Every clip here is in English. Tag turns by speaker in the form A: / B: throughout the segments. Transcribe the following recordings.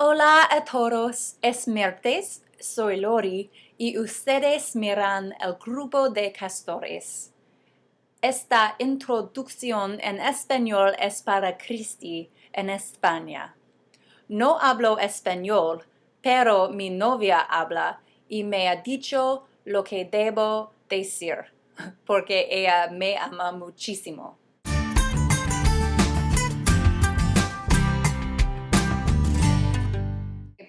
A: Hola a todos, es martes, soy Lori y ustedes miran el grupo de castores. Esta introducción en español es para Cristi en España. No hablo español, pero mi novia habla y me ha dicho lo que debo decir, porque ella me ama muchísimo.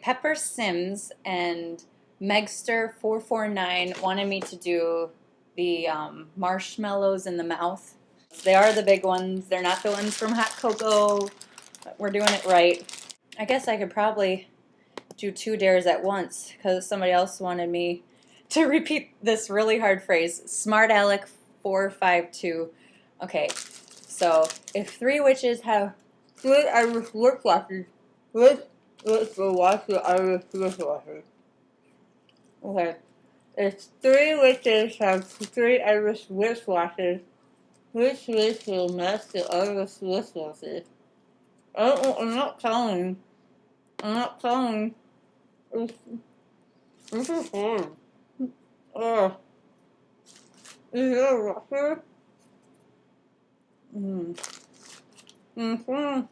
A: Pepper Sims and Megster449 wanted me to do the marshmallows in the mouth. They are the big ones. They're not the ones from Hot Cocoa. We're doing it right. I guess I could probably do 2 dares at once because somebody else wanted me to repeat this really hard phrase. Smart Alec 452. Okay, so if 3 witches have good Irish lip glosses, let's go watch the Irish dishwasher. Okay. If 3 witches have 3 Irish dishwashers, which witch will mess the Irish dishwasher? Oh, I'm not telling. I'm not telling. This is hard. Ugh. Is there a rocker? Mm-hmm. Mm-hmm.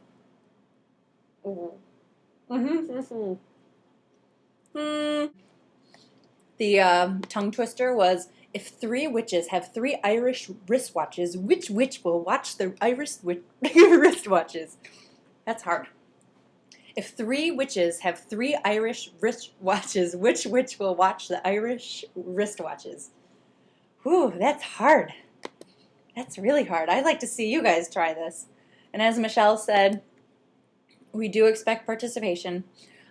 A: The tongue twister was, if 3 witches have 3 Irish wristwatches, which witch will watch the Irish wristwatches? That's hard. If 3 witches have 3 Irish wristwatches, which witch will watch the Irish wristwatches? Whew, that's hard. That's really hard. I'd like to see you guys try this. And as Michelle said, we do expect participation.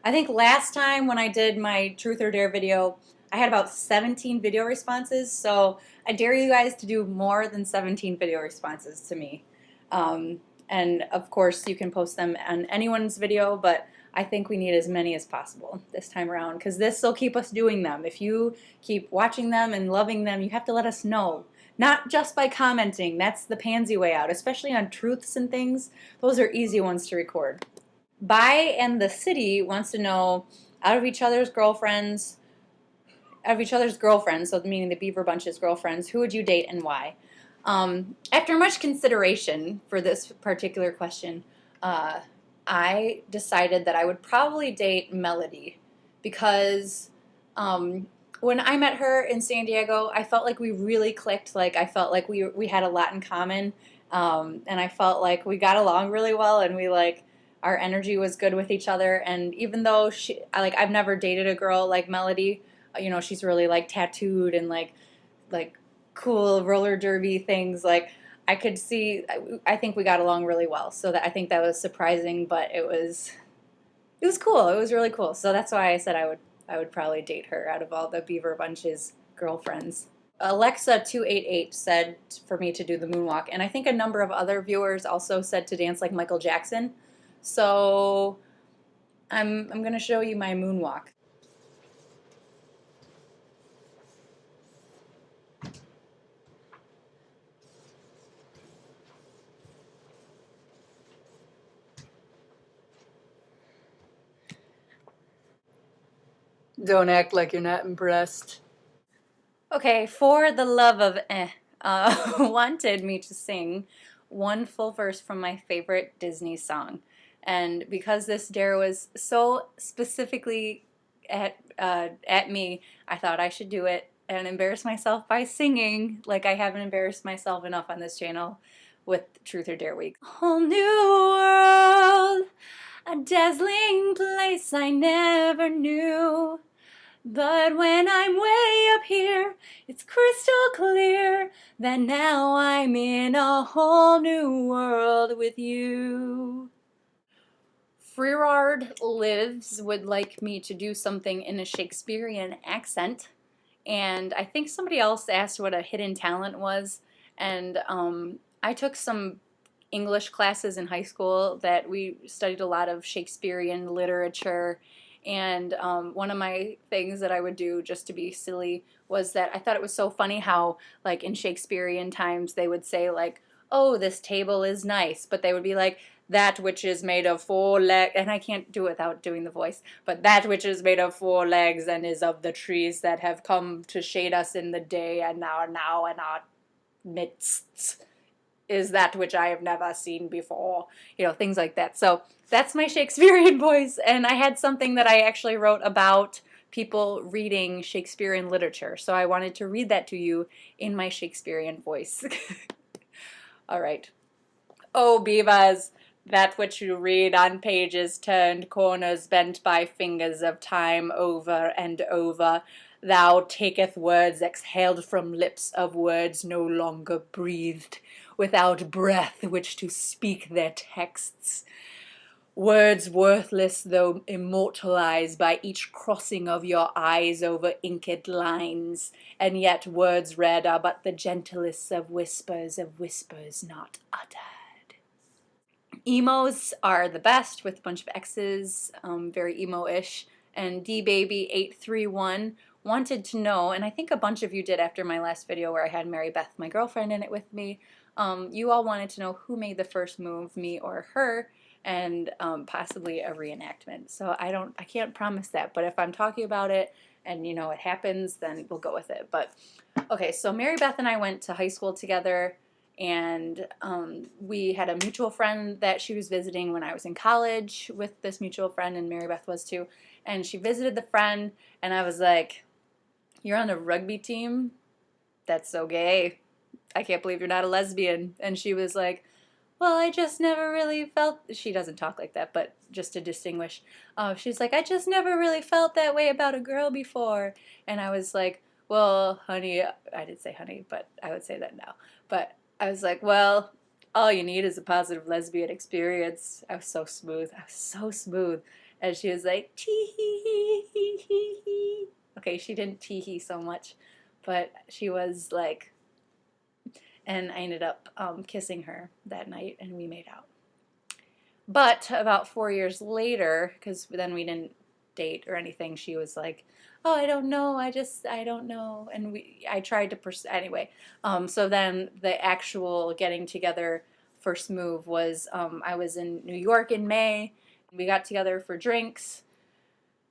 A: I think last time when I did my Truth or Dare video, I had about 17 video responses, so I dare you guys to do more than 17 video responses to me. And of course, you can post them on anyone's video, but I think we need as many as possible this time around, because this will keep us doing them. If you keep watching them and loving them, you have to let us know. Not just by commenting. That's the pansy way out, especially on truths and things. Those are easy ones to record. Bai and the City wants to know, out of each other's girlfriends, so meaning the Beaver Bunch's girlfriends, who would you date and why? After much consideration for this particular question, I decided that I would probably date Melody because when I met her in San Diego, I felt like we really clicked. Like, I felt like we had a lot in common, and I felt like we got along really well, and our energy was good with each other. And even though I've never dated a girl like Melody, you know, she's really like tattooed and like cool roller derby things. Like, I could see, I think we got along really well. So I think that was surprising, but it was cool. It was really cool. So that's why I said I would probably date her out of all the Beaver Bunch's girlfriends. Alexa288 said for me to do the moonwalk, and I think a number of other viewers also said to dance like Michael Jackson. So I'm going to show you my moonwalk. Don't act like you're not impressed. Okay, for the love of wanted me to sing one full verse from my favorite Disney song. And because this dare was so specifically at me, I thought I should do it and embarrass myself by singing, like I haven't embarrassed myself enough on this channel with Truth or Dare Week. Whole new world, a dazzling place I never knew. But when I'm way up here, it's crystal clear that now I'm in a whole new world with you. Freerard Lives would like me to do something in a Shakespearean accent, and I think somebody else asked what a hidden talent was, and I took some English classes in high school that we studied a lot of Shakespearean literature. And one of my things that I would do just to be silly was that I thought it was so funny how, like, in Shakespearean times they would say, like, oh, this table is nice, but they would be like, that which is made of 4 legs, and I can't do it without doing the voice, but that which is made of 4 legs and is of the trees that have come to shade us in the day and are now in our midst is that which I have never seen before, things like that. So that's my Shakespearean voice, and I had something that I actually wrote about people reading Shakespearean literature, so I wanted to read that to you in my Shakespearean voice. All right. Oh, Beavers, that which you read on pages turned, corners bent by fingers of time over and over, thou taketh words exhaled from lips of words no longer breathed, without breath which to speak their texts. Words worthless though immortalized by each crossing of your eyes over inked lines, and yet words read are but the gentlest of whispers not uttered. Emos are the best with a bunch of X's, very emo-ish, and dbaby831 wanted to know, and I think a bunch of you did after my last video where I had Mary Beth, my girlfriend, in it with me. You all wanted to know who made the first move, me or her, and possibly a reenactment. So I can't promise that, but if I'm talking about it and it happens, then we'll go with it. But okay, so Mary Beth and I went to high school together, and we had a mutual friend that she was visiting when I was in college with this mutual friend, and Mary Beth was too. And she visited the friend, and I was like, "You're on a rugby team? That's so gay. I can't believe you're not a lesbian." And she was like, "Well, I just never really felt," she doesn't talk like that, but just to distinguish, she's like, "I just never really felt that way about a girl before." And I was like, "Well, honey," I did say honey, but I would say that now. But I was like, "Well, all you need is a positive lesbian experience." I was so smooth. I was so smooth. And she was like, "Tee hee hee hee hee hee." Okay, she didn't tee hee so much, but she was like, and I ended up kissing her that night, and we made out. But about 4 years later, because then we didn't date or anything, she was like, "Oh, I don't know, I don't know." And I tried to anyway. So then the actual getting together first move was, I was in New York in May. We got together for drinks,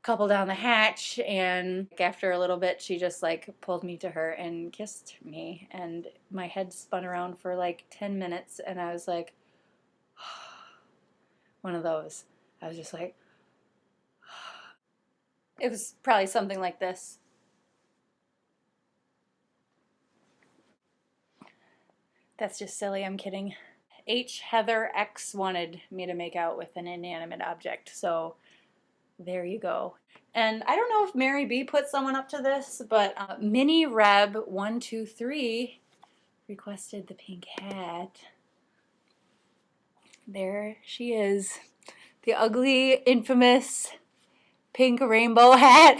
A: couple down the hatch, and after a little bit she just like pulled me to her and kissed me, and my head spun around for like 10 minutes, and I was like, one of those. I was just like, it was probably something like this. That's just silly, I'm kidding. H. Heather X wanted me to make out with an inanimate object, so there you go. And I don't know if Mary B put someone up to this, but Minnie Reb 123 requested the pink hat. There she is, the ugly, infamous pink rainbow hat.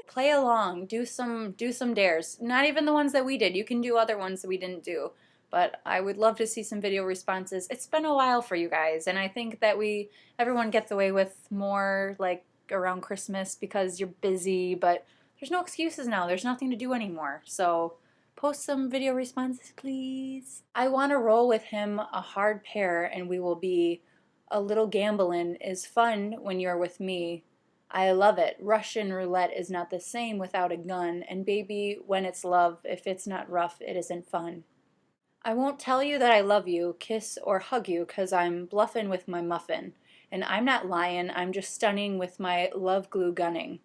A: Play along, do some dares. Not even the ones that we did. You can do other ones that we didn't do. But I would love to see some video responses. It's been a while for you guys, and I think that everyone gets away with more like around Christmas because you're busy, but there's no excuses now. There's nothing to do anymore. So post some video responses, please. I want to roll with him a hard pair, and we will be a little gambling is fun when you're with me. I love it. Russian roulette is not the same without a gun, and baby, when it's love, if it's not rough, it isn't fun. I won't tell you that I love you, kiss or hug you, 'cause I'm bluffin' with my muffin. And I'm not lying, I'm just stunning with my love glue gunning.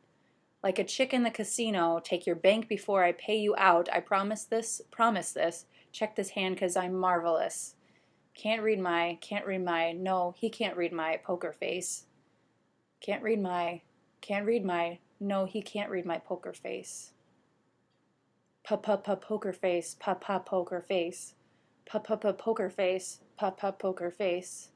A: Like a chick in the casino, take your bank before I pay you out. I promise this, check this hand 'cause I'm marvelous. Can't read my, no, he can't read my poker face. Can't read my, no, he can't read my poker face. Poker face, poker face. Poker face, poker face.